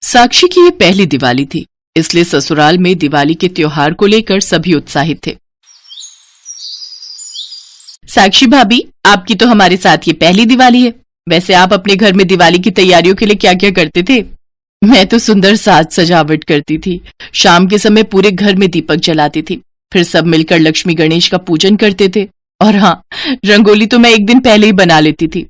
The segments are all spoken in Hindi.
साक्षी की ये पहली दिवाली थी, इसलिए ससुराल में दिवाली के त्योहार को लेकर सभी उत्साहित थे। साक्षी भाभी, आपकी तो हमारे साथ ये पहली दिवाली है। वैसे आप अपने घर में दिवाली की तैयारियों के लिए क्या क्या करते थे? मैं तो सुंदर साज सजावट करती थी। शाम के समय पूरे घर में दीपक जलाती थी, फिर सब मिलकर लक्ष्मी गणेश का पूजन करते थे। और हाँ, रंगोली तो मैं एक दिन पहले ही बना लेती थी।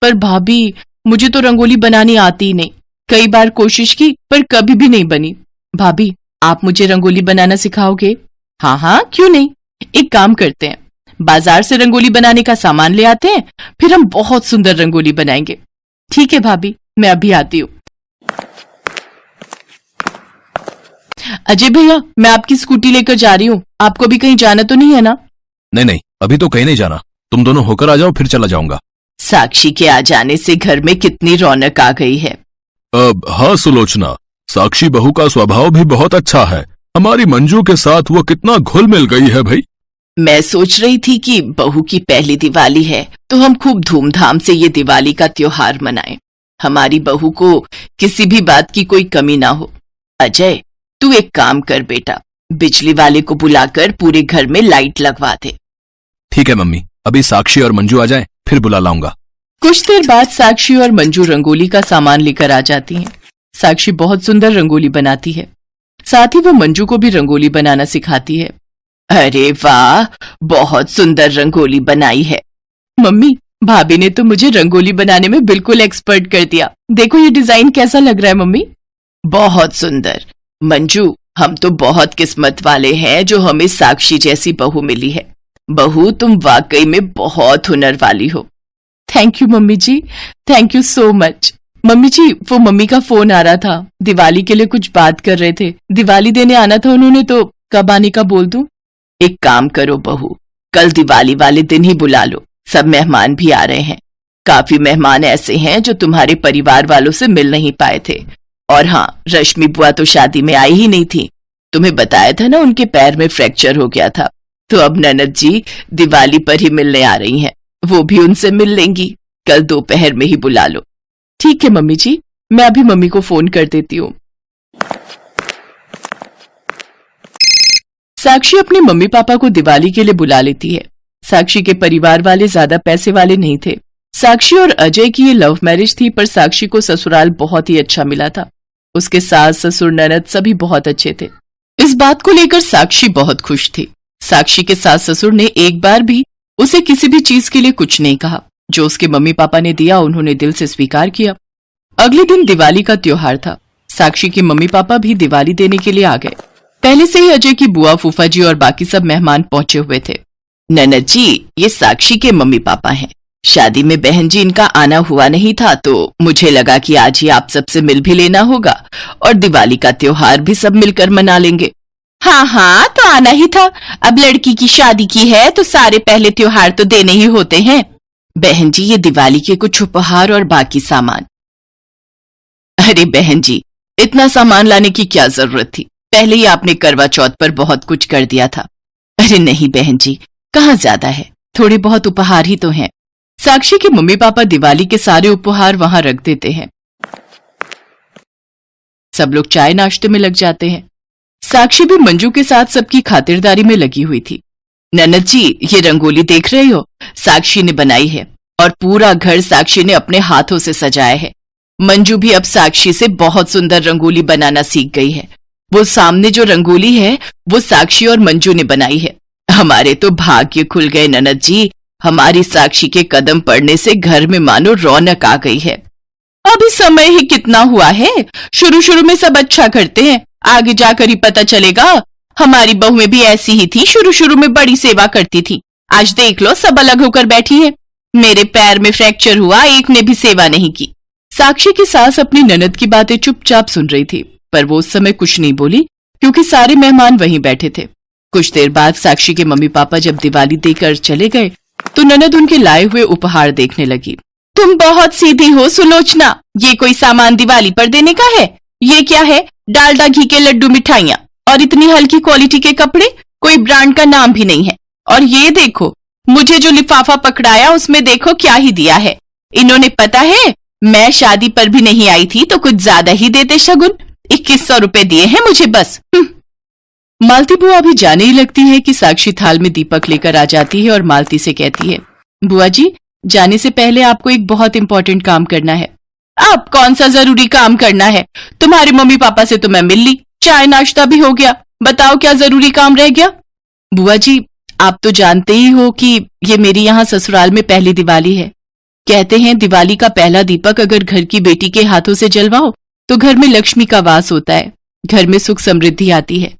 पर भाभी, मुझे तो रंगोली बनानी आती ही नहीं। कई बार कोशिश की पर कभी भी नहीं बनी। भाभी, आप मुझे रंगोली बनाना सिखाओगे? हाँ हाँ, क्यों नहीं। एक काम करते हैं, बाजार से रंगोली बनाने का सामान ले आते हैं, फिर हम बहुत सुंदर रंगोली बनाएंगे। ठीक है भाभी, मैं अभी आती हूँ। अजय भैया, मैं आपकी स्कूटी लेकर जा रही हूँ। आपको भी कहीं जाना तो नहीं है ना? नहीं नहीं, अभी तो कहीं नहीं जाना। तुम दोनों होकर आ जाओ, फिर चला जाऊंगा। साक्षी के आ जाने से घर में कितनी रौनक आ गई है। हाँ सुलोचना, साक्षी बहू का स्वभाव भी बहुत अच्छा है। हमारी मंजू के साथ वो कितना घुल मिल गई है भाई। मैं सोच रही थी कि बहू की पहली दिवाली है तो हम खूब धूमधाम से ये दिवाली का त्योहार मनाएं। हमारी बहू को किसी भी बात की कोई कमी ना हो। अजय, तू एक काम कर बेटा, बिजली वाले को बुलाकर पूरे घर में लाइट लगवा दे। ठीक है मम्मी, अभी साक्षी और मंजू आ जाएं, फिर बुला लाऊंगा। कुछ देर बाद साक्षी और मंजू रंगोली का सामान लेकर आ जाती हैं। साक्षी बहुत सुंदर रंगोली बनाती है, साथ ही वो मंजू को भी रंगोली बनाना सिखाती है। अरे वाह, बहुत सुंदर रंगोली बनाई है। मम्मी, भाभी ने तो मुझे रंगोली बनाने में बिल्कुल एक्सपर्ट कर दिया। देखो ये डिजाइन कैसा लग रहा है मम्मी। बहुत सुंदर। मंजू, हम तो बहुत किस्मत वाले हैं जो हमें साक्षी जैसी बहू मिली है। बहू, तुम वाकई में बहुत हुनर वाली हो। Thank you mummy ji, thank you so much. Mummy ji, वो मम्मी का फोन आ रहा था, दिवाली के लिए कुछ बात कर रहे थे। दिवाली देने आना था उन्होंने, तो कब आने का बोल दूं? एक काम करो बहू, कल दिवाली वाले दिन ही बुला लो। सब मेहमान भी आ रहे हैं। काफी मेहमान ऐसे हैं जो तुम्हारे परिवार वालों से मिल नहीं पाए थे। और हाँ, रश्मि बुआ तो शादी में आई ही नहीं थी। तुम्हें बताया था ना, उनके पैर में फ्रैक्चर हो गया था। तो अब ननद जी दिवाली पर ही मिलने आ रही हैं। वो भी उनसे मिल लेंगी। कल दोपहर में ही बुला लो। ठीक है मम्मी जी, मैं अभी मम्मी को फोन कर देती हूँ। साक्षी अपने मम्मी पापा को दिवाली के लिए बुला लेती है। साक्षी के परिवार वाले ज्यादा पैसे वाले नहीं थे। साक्षी और अजय की ये लव मैरिज थी, पर साक्षी को ससुराल बहुत ही अच्छा मिला था। उसके सास ससुर ननद सभी बहुत अच्छे थे। इस बात को लेकर साक्षी बहुत खुश थी। साक्षी के सास ससुर ने एक बार भी उसे किसी भी चीज के लिए कुछ नहीं कहा। जो उसके मम्मी पापा ने दिया उन्होंने दिल से स्वीकार किया। अगले दिन दिवाली का त्योहार था। साक्षी के मम्मी पापा भी दिवाली देने के लिए आ गए। पहले से ही अजय की बुआ, फूफा जी और बाकी सब मेहमान पहुंचे हुए थे। ननद जी, ये साक्षी के मम्मी पापा हैं। शादी में बहन जी इनका आना हुआ नहीं था, तो मुझे लगा कि आज ही आप सबसे मिल भी लेना होगा और दिवाली का त्योहार भी सब मिलकर मना लेंगे। हाँ हाँ, तो आना ही था। अब लड़की की शादी की है तो सारे पहले त्योहार तो देने ही होते हैं। बहन जी, ये दिवाली के कुछ उपहार और बाकी सामान। अरे बहन जी, इतना सामान लाने की क्या जरूरत थी? पहले ही आपने करवा चौथ पर बहुत कुछ कर दिया था। अरे नहीं बहन जी, कहाँ ज्यादा है, थोड़े बहुत उपहार ही तो हैं। साक्षी के मम्मी पापा दिवाली के सारे उपहार वहां रख देते हैं। सब लोग चाय नाश्ते में लग जाते हैं। साक्षी भी मंजू के साथ सबकी खातिरदारी में लगी हुई थी। ननद जी, ये रंगोली देख रहे हो, साक्षी ने बनाई है और पूरा घर साक्षी ने अपने हाथों से सजाया है। मंजू भी अब साक्षी से बहुत सुंदर रंगोली बनाना सीख गई है। वो सामने जो रंगोली है वो साक्षी और मंजू ने बनाई है। हमारे तो भाग्य खुल गए ननद जी। हमारी साक्षी के कदम पड़ने से घर में मानो रौनक आ गई है। अभी समय ही कितना हुआ है, शुरू शुरू में सब अच्छा करते हैं, आगे जाकर ही पता चलेगा। हमारी बहुएं भी ऐसी ही थी, शुरू शुरू में बड़ी सेवा करती थी। आज देख लो, सब अलग होकर बैठी है। मेरे पैर में फ्रैक्चर हुआ, एक ने भी सेवा नहीं की। साक्षी की सास अपनी ननद की बातें चुपचाप सुन रही थी, पर वो उस समय कुछ नहीं बोली क्योंकि सारे मेहमान वहीं बैठे थे। कुछ देर बाद साक्षी के मम्मी पापा जब दिवाली देकर चले गए तो ननद उनके लाए हुए उपहार देखने लगी। तुम बहुत सीधी हो सुलोचना, ये कोई सामान दिवाली पर देने का है? ये क्या है? डालडा घी के लड्डू, मिठाइयाँ और इतनी हल्की क्वालिटी के कपड़े, कोई ब्रांड का नाम भी नहीं है। और ये देखो, मुझे जो लिफाफा पकड़ाया उसमें देखो क्या ही दिया है। इन्होंने पता है मैं शादी पर भी नहीं आई थी तो कुछ ज्यादा ही देते शगुन। 2100 रुपए दिए हैं मुझे बस। मालती बुआ भी जाने ही लगती है कि साक्षी थाल में दीपक लेकर आ जाती है और मालती से कहती है, बुआ जी जाने से पहले आपको एक बहुत इंपॉर्टेंट काम करना है। अब कौन सा जरूरी काम करना है? तुम्हारे मम्मी पापा से तो मैं मिल ली, चाय नाश्ता भी हो गया, बताओ क्या जरूरी काम रह गया? बुआ जी आप तो जानते ही हो कि ये मेरी यहाँ ससुराल में पहली दिवाली है। कहते हैं दिवाली का पहला दीपक अगर घर की बेटी के हाथों से जलवाओ तो घर में लक्ष्मी का वास होता है, घर में सुख समृद्धि आती है।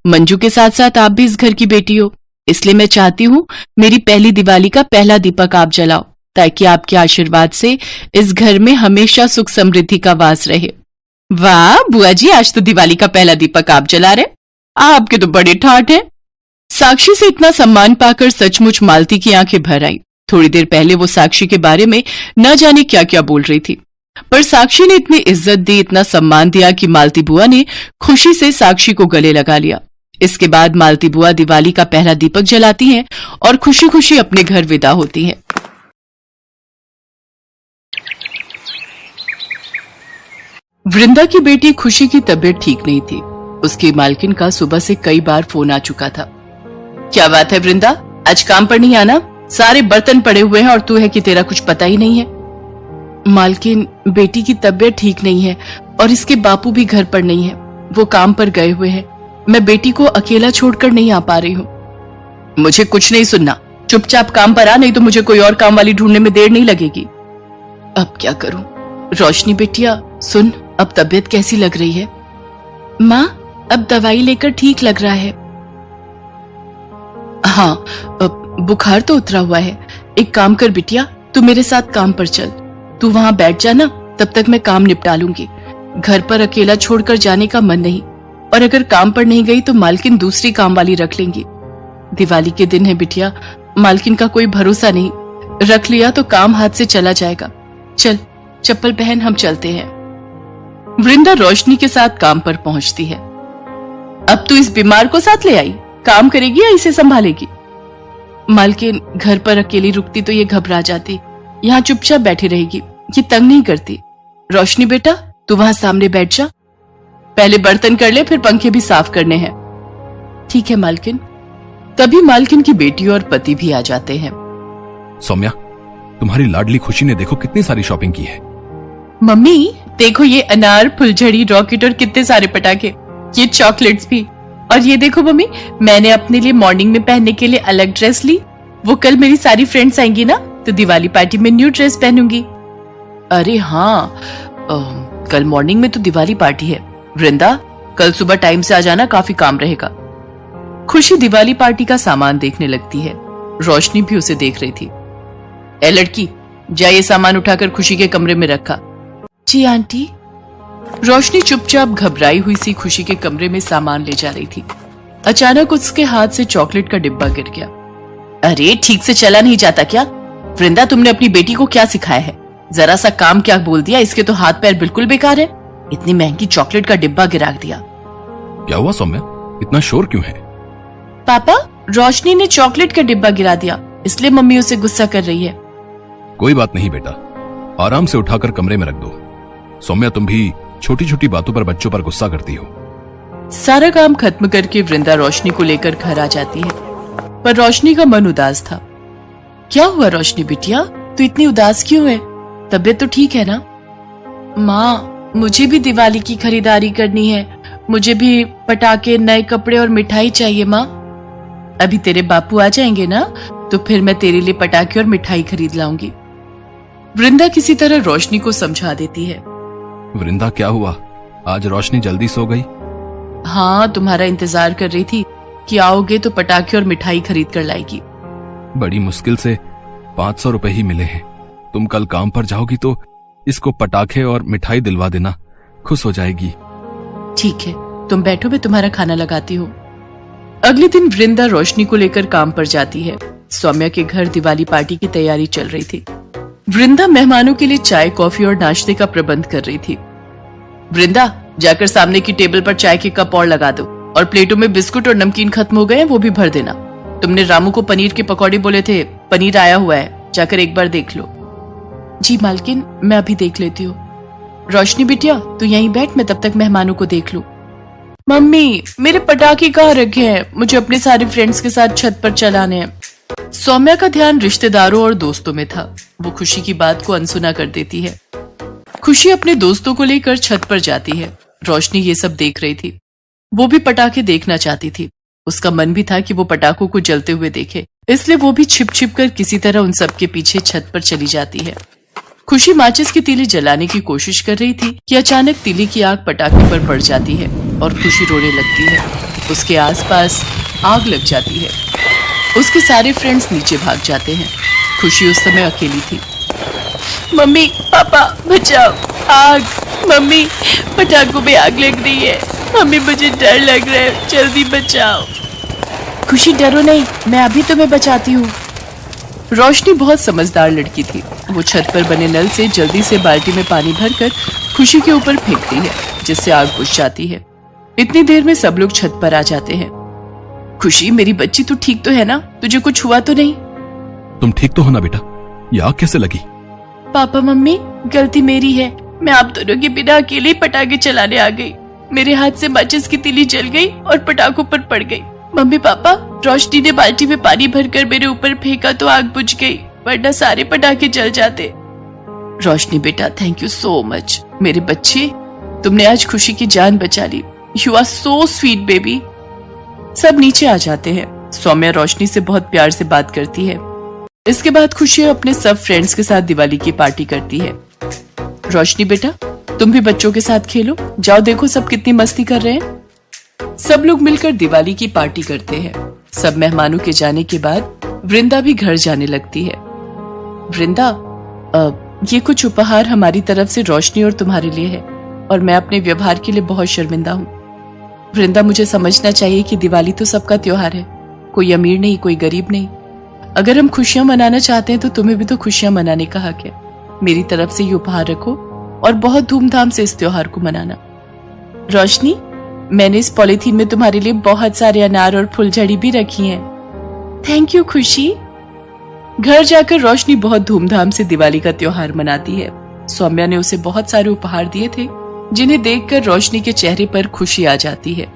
मंजू के साथ साथ आप भी इस घर की बेटी हो, इसलिए मैं चाहती हूँ मेरी पहली दिवाली का पहला दीपक आप जलाओ, ताकि आपके आशीर्वाद से इस घर में हमेशा सुख समृद्धि का वास रहे। वाह बुआ जी, आज तो दिवाली का पहला दीपक आप जला रहे, आपके तो बड़े ठाठ हैं। साक्षी से इतना सम्मान पाकर सचमुच मालती की आंखें भर आई। थोड़ी देर पहले वो साक्षी के बारे में न जाने क्या क्या बोल रही थी, पर साक्षी ने इतनी इज्जत दी, इतना सम्मान दिया कि मालती बुआ ने खुशी से साक्षी को गले लगा लिया। इसके बाद मालती बुआ दिवाली का पहला दीपक जलाती हैं और खुशी खुशी अपने घर विदा होती हैं। वृंदा की बेटी खुशी की तबीयत ठीक नहीं थी। उसकी मालकिन का सुबह से कई बार फोन आ चुका था। क्या बात है वृंदा, आज काम पर नहीं आना? सारे बर्तन पड़े हुए हैं और तू है कि तेरा कुछ पता ही नहीं है। मालकिन बेटी की तबीयत ठीक नहीं है और इसके बापू भी घर पर नहीं है, वो काम पर गए हुए हैं। मैं बेटी को अकेला छोड़कर नहीं आ पा रही हूँ। मुझे कुछ नहीं सुनना, चुपचाप काम पर आ, नहीं तो मुझे कोई और काम वाली ढूंढने में देर नहीं लगेगी। अब क्या करूं? रोशनी बेटिया सुन, अब तबीयत कैसी लग रही है? माँ अब दवाई लेकर ठीक लग रहा है। हाँ बुखार तो उतरा हुआ है। एक काम कर बिटिया, तू मेरे साथ काम पर चल। तू वहां बैठ जाना, तब तक मैं काम निपटा लूंगी। घर पर अकेला छोड़कर जाने का मन नहीं, और अगर काम पर नहीं गई तो मालकिन दूसरी काम वाली रख लेंगी। दिवाली के दिन है बिटिया, मालकिन का कोई भरोसा नहीं, रख लिया तो काम हाथ से चला जाएगा। चल चप्पल पहन, हम चलते हैं। वृंदा रोशनी के साथ काम पर पहुंचती है। अब तू इस बीमार को साथ ले आई, काम करेगी या इसे संभालेगी? मालकिन घर पर अकेली रुकती तो ये घबरा जाती, यहाँ चुपचाप बैठी रहेगी, ये तंग नहीं करती। रोशनी बेटा तू वहां सामने बैठ जा, पहले बर्तन कर ले, फिर पंखे भी साफ करने हैं। ठीक है मालकिन। तभी मालकिन की बेटी और पति भी आ जाते हैं। सौम्या, तुम्हारी लाडली खुशी ने देखो कितनी सारी शॉपिंग की है। मम्मी देखो ये अनार, फुलझड़ी, रॉकेट और कितने सारे पटाखे, ये चॉकलेट्स भी। और ये देखो मम्मी, मैंने अपने लिए मॉर्निंग में पहनने के लिए अलग ड्रेस ली। वो कल मेरी सारी फ्रेंड्स आएंगी ना, तो दिवाली पार्टी में न्यू ड्रेस पहनूंगी। अरे हाँ, कल मॉर्निंग में तो दिवाली पार्टी है। वृंदा कल सुबह टाइम से आ जाना, काफी काम रहेगा। खुशी दिवाली पार्टी का सामान देखने लगती है। रोशनी भी उसे देख रही थी। ए लड़की, जा ये सामान उठाकर खुशी के कमरे में रखा। जी आंटी। रोशनी चुपचाप घबराई हुई सी खुशी के कमरे में सामान ले जा रही थी। अचानक उसके हाथ से चॉकलेट का डिब्बा गिर गया। अरे ठीक से चला नहीं जाता क्या? वृंदा तुमने अपनी बेटी को क्या सिखाया है? जरा सा काम क्या बोल दिया, इसके तो हाथ पैर बिल्कुल बेकार है। इतनी महंगी चॉकलेट का डिब्बा गिरा दिया। क्या हुआ सौम्या, इतना शोर क्यों है? पापा रोशनी ने चॉकलेट का डिब्बा गिरा दिया, इसलिए मम्मी उसे गुस्सा कर रही है। कोई बात नहीं बेटा, आराम से उठाकर कमरे में रख दो। सौम्या तुम भी छोटी छोटी बातों पर बच्चों पर गुस्सा करती हो। सारा काम खत्म करके वृंदा रोशनी को लेकर घर आ जाती है, पर रोशनी का मन उदास था। क्या हुआ रोशनी बिटिया, तू इतनी उदास क्यों है? तबीयत तो ठीक है ना? माँ मुझे भी दिवाली की खरीदारी करनी है, मुझे भी पटाखे, नए कपड़े और मिठाई चाहिए। माँ अभी तेरे बापू आ जाएंगे ना, तो फिर मैं तेरे लिए पटाखे और मिठाई खरीद लाऊंगी। वृंदा किसी तरह रोशनी को समझा देती है। वृंदा क्या हुआ, आज रोशनी जल्दी सो गई? हाँ तुम्हारा इंतजार कर रही थी कि आओगे तो पटाखे और मिठाई खरीद कर लाएगी। बड़ी मुश्किल से 500 रुपए ही मिले हैं। तुम कल काम पर जाओगी तो इसको पटाखे और मिठाई दिलवा देना, खुश हो जाएगी। ठीक है, तुम बैठो, मैं तुम्हारा खाना लगाती हूँ। अगले दिन वृंदा रोशनी को लेकर काम पर जाती है। सौम्या के घर दिवाली पार्टी की तैयारी चल रही थी। वृंदा मेहमानों के लिए चाय, कॉफी और नाश्ते का प्रबंध कर रही थी। वृंदा जाकर सामने की टेबल पर चाय के कप और लगा दो, और प्लेटों में बिस्कुट और नमकीन खत्म हो गए हैं, वो भी भर देना। तुमने रामू को पनीर के पकौड़े बोले थे, पनीर आया हुआ है, जाकर एक बार देख लो। जी मालकिन, मैं अभी देख लेती हूँ। रोशनी बिटिया, तू यहीं बैठ, मैं तब तक मेहमानों को देख लूं। मम्मी, मेरे पटाखे कहाँ रखे हैं? मुझे अपने सारे फ्रेंड्स के साथ छत पर चलाने हैं। सौम्या का ध्यान रिश्तेदारों और दोस्तों में था। वो खुशी की बात को अनसुना कर देती है। खुशी अपने दोस्तों को लेकर छत पर जाती है। रोशनी ये सब देख रही थी। वो भी पटाखे देखना चाहती थी। उसका मन भी था कि वो पटाखों को जलते हुए देखे, इसलिए वो भी छिप छिप कर किसी तरह उन सब के पीछे छत पर चली जाती है। खुशी माचिस की तीली जलाने की कोशिश कर रही थी कि अचानक तीली की आग पटाखे पर पड़ जाती है और खुशी रोने लगती है। उसके आसपास आग लग जाती है। उसके सारे फ्रेंड्स नीचे भाग जाते हैं। खुशी उस समय अकेली थी। मम्मी, पापा, बचाओ, आग! मम्मी, पटाखों में आग लग रही है। मम्मी, मुझे डर लग रहा है, जल्दी बचाओ। खुशी, डरो नहीं, मैं अभी तुम्हें बचाती हूँ। रोशनी बहुत समझदार लड़की थी। वो छत पर बने नल से जल्दी से बाल्टी में पानी भरकर खुशी के ऊपर फेंकती है, जिससे आग बुझ जाती है। इतनी देर में सब लोग छत पर आ जाते हैं। खुशी, मेरी बच्ची, तू ठीक तो है ना? तुझे कुछ हुआ तो नहीं? तुम ठीक तो हो ना बेटा? ये आग कैसे लगी? पापा मम्मी, गलती मेरी है। मैं आप दोनों के बिना अकेले ही पटाखे चलाने आ गई। मेरे हाथ से माचिस की तीली जल गई और पटाखों पर पड़ गई। मम्मी पापा, रोशनी ने बाल्टी में पानी भरकर मेरे ऊपर फेंका तो आग बुझ गई, वरना सारे पटाखे जल जाते। रोशनी बेटा, थैंक यू सो मच। मेरे बच्चे, तुमने आज खुशी की जान बचा ली। You are so sweet baby. सब नीचे आ जाते हैं। सौम्या रोशनी से बहुत प्यार से बात करती है। इसके बाद खुशी अपने सब फ्रेंड्स के साथ दिवाली की पार्टी करती है। रोशनी बेटा, तुम भी बच्चों के साथ खेलो। जाओ, देखो सब कितनी मस्ती कर रहे हैं। सब लोग मिलकर दिवाली की पार्टी करते हैं। सब मेहमानों के जाने के बाद वृंदा भी घर जाने लगती है। वृंदा, ये कुछ उपहार हमारी तरफ से रोशनी और तुम्हारे लिए है, और मैं अपने व्यवहार के लिए बहुत शर्मिंदा हूँ। वृंदा, मुझे समझना चाहिए कि दिवाली तो सबका त्योहार है। कोई अमीर नहीं, कोई गरीब नहीं। अगर हम खुशियां मनाना चाहते हैं तो तुम्हें भी तो खुशियां मनाने का हक है। मेरी तरफ से ये उपहार रखो और बहुत धूमधाम से इस त्योहार को मनाना। रोशनी, मैंने इस पॉलीथीन में तुम्हारे लिए बहुत सारे अनार और फुलझड़ी भी रखी हैं। थैंक यू खुशी। घर जाकर रोशनी बहुत धूमधाम से दिवाली का त्योहार मनाती है। सौम्या ने उसे बहुत सारे उपहार दिए थे, जिन्हें देखकर रोशनी के चेहरे पर खुशी आ जाती है।